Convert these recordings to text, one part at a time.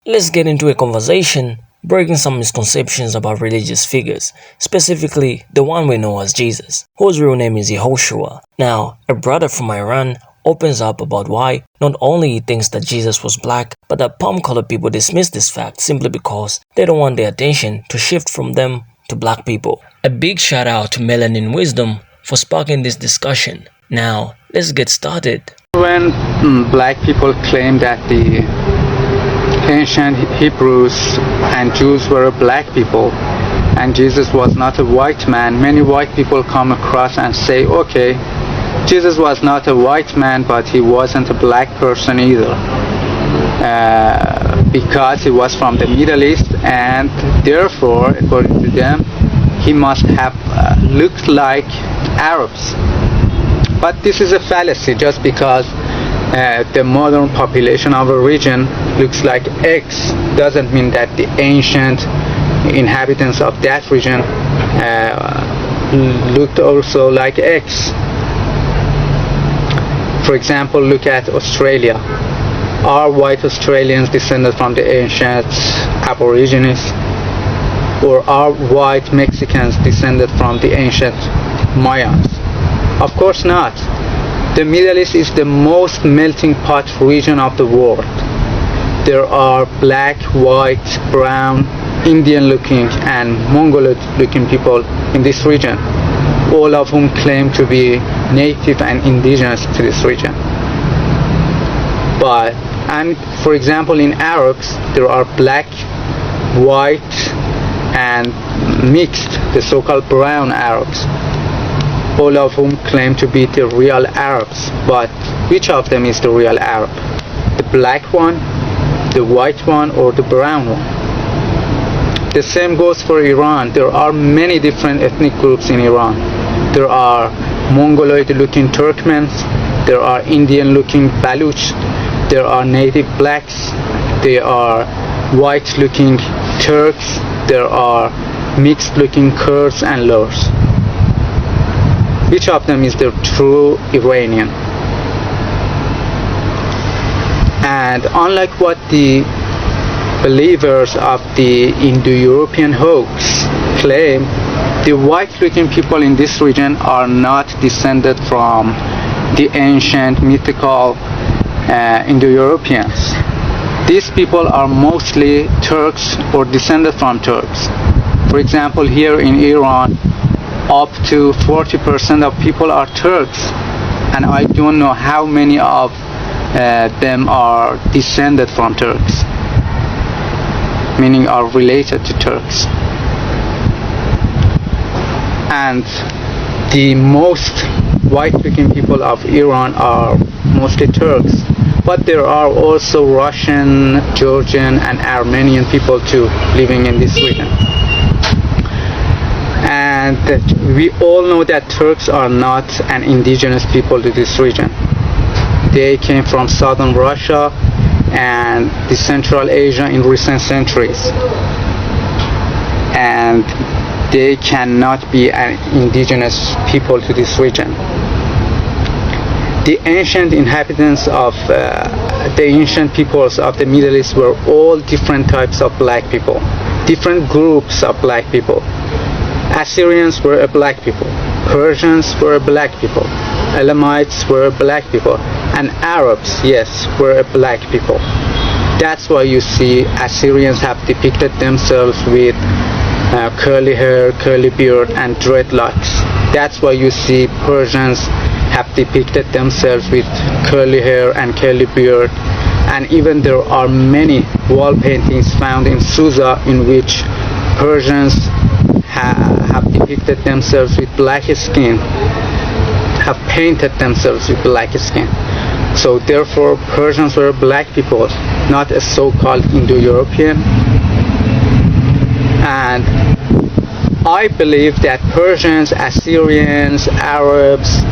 Let's get into a conversation breaking some misconceptions about religious figures, specifically the one we know as Jesus, whose real name is Yehoshua. Now, a brother from Iran opens up about why not only he thinks that Jesus was black, but that palm-colored people dismiss this fact simply because they don't want their attention to shift from them to black people. A big shout out to Melanin Wisdom for sparking this discussion. Now, let's get started. When black people claim that the ancient Hebrews and Jews were black people and Jesus was not a white man, many white people come across and say, okay, Jesus was not a white man, but he wasn't a black person either, because he was from the Middle East, and therefore, according to them, he must have looked like Arabs. But this is a fallacy. Just because the modern population of a region looks like X doesn't mean that the ancient inhabitants of that region looked also like X. For example, look at Australia. Are white Australians descended from the ancient Aborigines? Or are white Mexicans descended from the ancient Mayans? Of course not. The Middle East is the most melting pot region of the world. There are black, white, brown, Indian-looking and Mongoloid-looking people in this region, all of whom claim to be native and indigenous to this region. And for example, in Arabs, there are black, white, and mixed, the so-called brown Arabs, all of whom claim to be the real Arabs. But which of them is the real Arab? The black one, the white one, or the brown one? The same goes for Iran. There are many different ethnic groups in Iran. There are Mongoloid-looking Turkmens, there are Indian-looking Baluch, there are native blacks, there are white-looking Turks, there are mixed-looking Kurds and Lurs. Which of them is the true Iranian? And unlike what the believers of the Indo-European hoax claim, the white-looking people in this region are not descended from the ancient mythical Indo-Europeans. These people are mostly Turks or descended from Turks. For example, here in Iran, up to 40% of people are Turks, and I don't know how many of them are descended from Turks, meaning are related to Turks. And the most white-looking people of Iran are mostly Turks, but there are also Russian, Georgian, and Armenian people too living in this region. And we all know that Turks are not an indigenous people to this region. They came from southern Russia and the Central Asia in recent centuries, and they cannot be an indigenous people to this region. The ancient inhabitants of the ancient peoples of the Middle East were all different types of black people, different groups of black people. Assyrians were a black people, Persians were a black people, Elamites were a black people, and Arabs, yes, were a black people. That's why you see Assyrians have depicted themselves with curly hair, curly beard, and dreadlocks. That's why you see Persians have depicted themselves with curly hair and curly beard. And even there are many wall paintings found in Susa in which Persians have depicted themselves with black skin, have painted themselves with black skin. So therefore, Persians were black people, not a so-called Indo-European. And I believe that Persians, Assyrians, Arabs,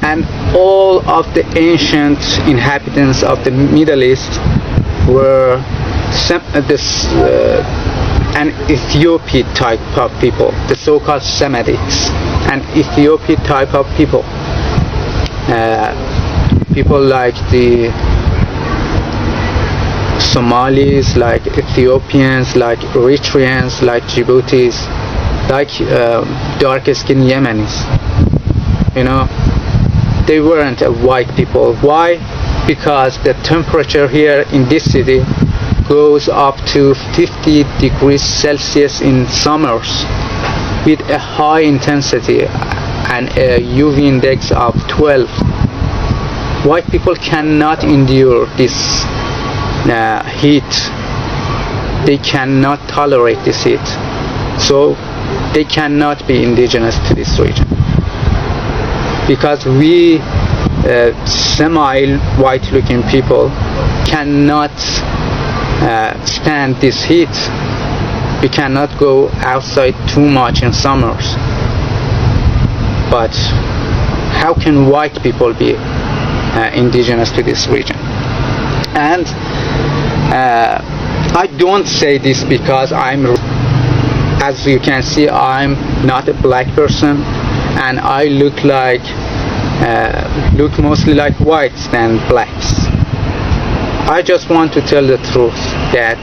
and all of the ancient inhabitants of the Middle East were an Ethiopian type of people, the so-called Semites, an Ethiopian type of people. People like the Somalis, like Ethiopians, like Eritreans, like Djiboutis, like dark-skinned Yemenis. They weren't white people. Why? Because the temperature here in this city goes up to 50 degrees Celsius in summers with a high intensity and a UV index of 12. White people cannot endure this heat. They cannot tolerate this heat. So they cannot be indigenous to this region. Because we semi-white looking people cannot stand this heat. We cannot go outside too much in summers. But how can white people be indigenous to this region? And I don't say this because as you can see, I'm not a black person, and I look mostly like whites than blacks. I just want to tell the truth that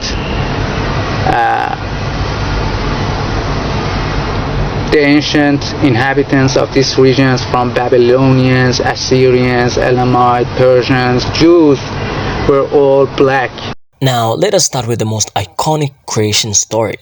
the ancient inhabitants of these regions, from Babylonians, Assyrians, Elamite, Persians, Jews, were all black. Now, let us start with the most iconic creation story,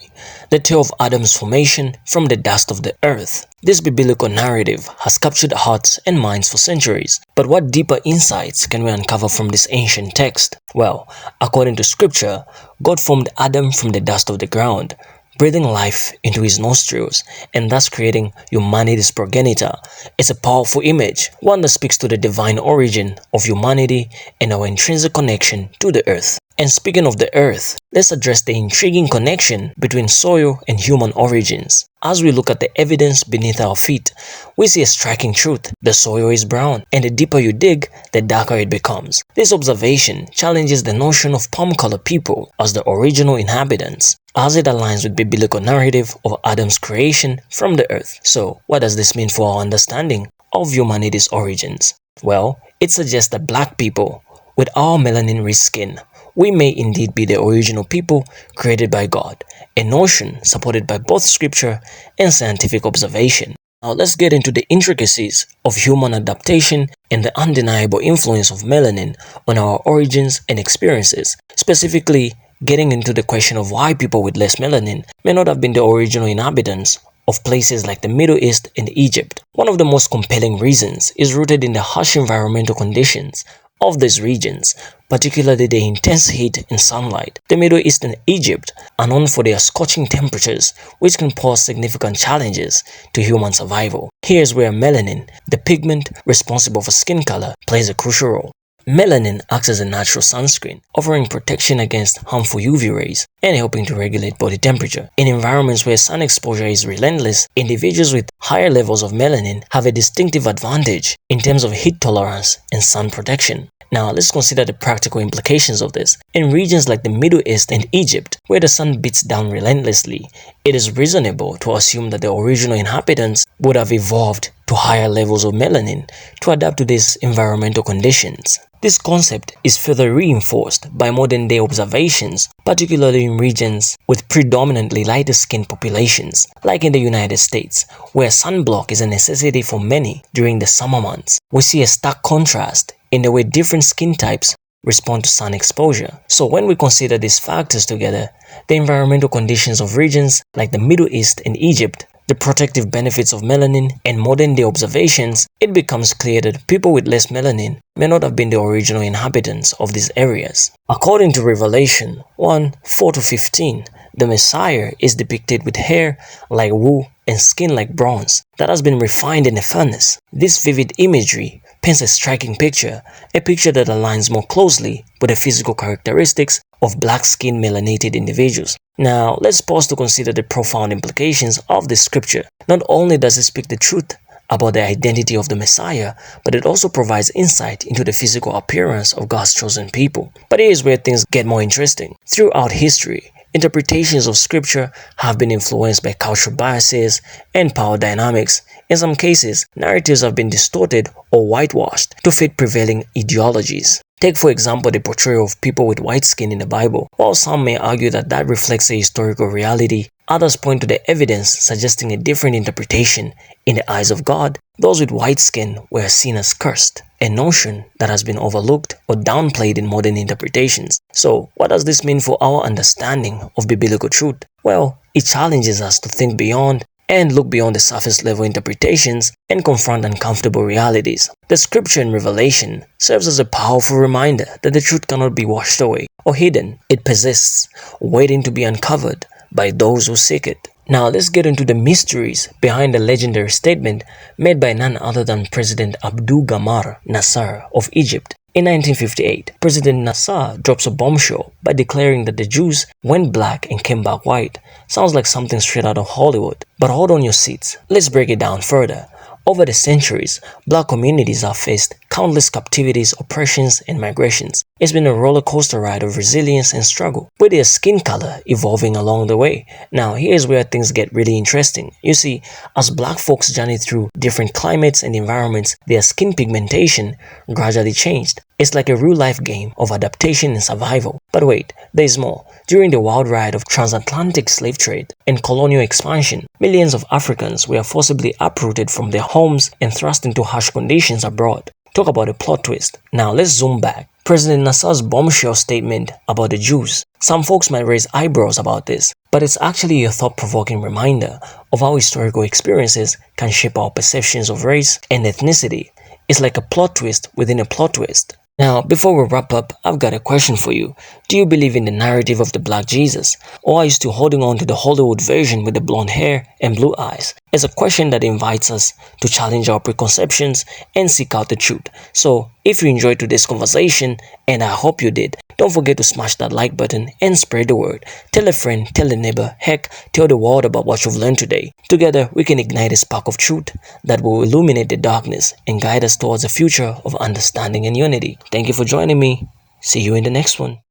the tale of Adam's formation from the dust of the earth. This biblical narrative has captured hearts and minds for centuries. But what deeper insights can we uncover from this ancient text? Well, according to scripture, God formed Adam from the dust of the ground, breathing life into his nostrils and thus creating humanity's progenitor. It's a powerful image, one that speaks to the divine origin of humanity and our intrinsic connection to the earth. And speaking of the earth, let's address the intriguing connection between soil and human origins. As we look at the evidence beneath our feet, we see a striking truth. The soil is brown, and the deeper you dig, the darker it becomes. This observation challenges the notion of palm-colored people as the original inhabitants, as it aligns with biblical narrative of Adam's creation from the earth. So, what does this mean for our understanding of humanity's origins? Well, it suggests that black people, with our melanin-rich skin, we may indeed be the original people created by God, a notion supported by both scripture and scientific observation. Now let's get into the intricacies of human adaptation and the undeniable influence of melanin on our origins and experiences, specifically getting into the question of why people with less melanin may not have been the original inhabitants of places like the Middle East and Egypt. One of the most compelling reasons is rooted in the harsh environmental conditions of these regions, particularly the intense heat and sunlight. The Middle East and Egypt are known for their scorching temperatures, which can pose significant challenges to human survival. Here's where melanin, the pigment responsible for skin color, plays a crucial role. Melanin acts as a natural sunscreen, offering protection against harmful UV rays and helping to regulate body temperature. In environments where sun exposure is relentless, individuals with higher levels of melanin have a distinctive advantage in terms of heat tolerance and sun protection. Now, let's consider the practical implications of this. In regions like the Middle East and Egypt, where the sun beats down relentlessly, it is reasonable to assume that the original inhabitants would have evolved to higher levels of melanin to adapt to these environmental conditions. This concept is further reinforced by modern-day observations, particularly in regions with predominantly lighter-skinned populations, like in the United States, where sunblock is a necessity for many during the summer months. We see a stark contrast in the way different skin types respond to sun exposure. So when we consider these factors together, the environmental conditions of regions like the Middle East and Egypt, the protective benefits of melanin, and modern-day observations, it becomes clear that people with less melanin may not have been the original inhabitants of these areas. According to Revelation 1:4-15, the Messiah is depicted with hair like wool and skin like bronze that has been refined in a furnace. This vivid imagery paints a striking picture, a picture that aligns more closely with the physical characteristics of black-skinned melanated individuals. Now, let's pause to consider the profound implications of this scripture. Not only does it speak the truth about the identity of the Messiah, but it also provides insight into the physical appearance of God's chosen people. But here's where things get more interesting. Throughout history, interpretations of scripture have been influenced by cultural biases and power dynamics. In some cases, narratives have been distorted or whitewashed to fit prevailing ideologies. Take for example the portrayal of people with white skin in the Bible. While some may argue that that reflects a historical reality, others point to the evidence suggesting a different interpretation. In the eyes of God, those with white skin were seen as cursed, a notion that has been overlooked or downplayed in modern interpretations. So, what does this mean for our understanding of biblical truth? Well, it challenges us to think beyond and look beyond the surface level interpretations and confront uncomfortable realities. The scripture in Revelation serves as a powerful reminder that the truth cannot be washed away or hidden. It persists, waiting to be uncovered by those who seek it. Now let's get into the mysteries behind the legendary statement made by none other than President Abdul Gamal Nasser of Egypt. In 1958, President Nasser drops a bombshell by declaring that the Jews went black and came back white. Sounds like something straight out of Hollywood. But hold on your seats, let's break it down further. Over the centuries, black communities have faced countless captivities, oppressions, and migrations. It's been a roller coaster ride of resilience and struggle, with their skin color evolving along the way. Now, here's where things get really interesting. You see, as black folks journey through different climates and environments, their skin pigmentation gradually changed. It's like a real-life game of adaptation and survival. But wait, there's more. During the wild ride of transatlantic slave trade and colonial expansion, millions of Africans were forcibly uprooted from their homes and thrust into harsh conditions abroad. Talk about a plot twist. Now let's zoom back. President Nasser's bombshell statement about the Jews. Some folks might raise eyebrows about this, but it's actually a thought-provoking reminder of how historical experiences can shape our perceptions of race and ethnicity. It's like a plot twist within a plot twist. Now, before we wrap up, I've got a question for you. Do you believe in the narrative of the Black Jesus? Or are you still holding on to the Hollywood version with the blonde hair and blue eyes? It's a question that invites us to challenge our preconceptions and seek out the truth. So, if you enjoyed today's conversation, and I hope you did, don't forget to smash that like button and spread the word. Tell a friend, tell a neighbor, heck, tell the world about what you've learned today. Together, we can ignite a spark of truth that will illuminate the darkness and guide us towards a future of understanding and unity. Thank you for joining me. See you in the next one.